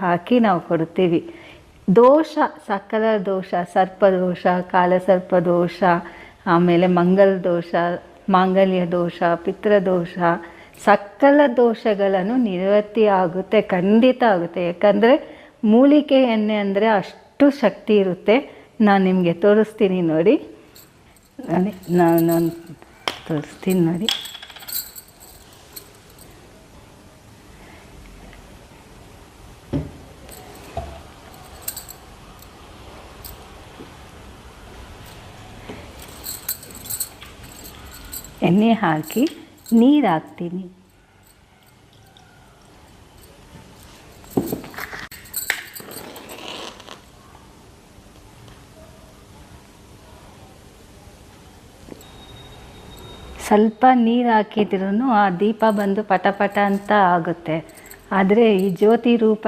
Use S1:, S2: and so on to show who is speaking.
S1: ಹಾಕಿ ನಾವು ಕೊಡ್ತೀವಿ. ದೋಷ, ಸಕಲ ದೋಷ, ಸರ್ಪದೋಷ, ಕಾಲಸರ್ಪದೋಷ, ಆಮೇಲೆ ಮಂಗಲ ದೋಷ, ಮಾಂಗಲ್ಯ ದೋಷ, ಪಿತೃದೋಷ, ಸಕಲ ದೋಷಗಳನ್ನು ನಿವೃತ್ತಿ ಆಗುತ್ತೆ, ಖಂಡಿತ ಆಗುತ್ತೆ. ಯಾಕಂದರೆ ಮೂಲಿಕೆ ಎಣ್ಣೆ ಅಂದರೆ ಅಷ್ಟು ಶಕ್ತಿ ಇರುತ್ತೆ. ನಾನು ನಿಮಗೆ ತೋರಿಸ್ತೀನಿ ನೋಡಿ. ನಾನು ತೋರಿಸ್ತೀನಿ ನೋಡಿ. ಎಣ್ಣೆ ಹಾಕಿ ನೀರು ಹಾಕ್ತೀನಿ. ಸ್ವಲ್ಪ ನೀರು ಹಾಕಿದ್ರೂ ಆ ದೀಪ ಬಂದು ಪಟ ಪಟ ಅಂತ ಆಗುತ್ತೆ. ಆದರೆ ಈ ಜ್ಯೋತಿ ರೂಪ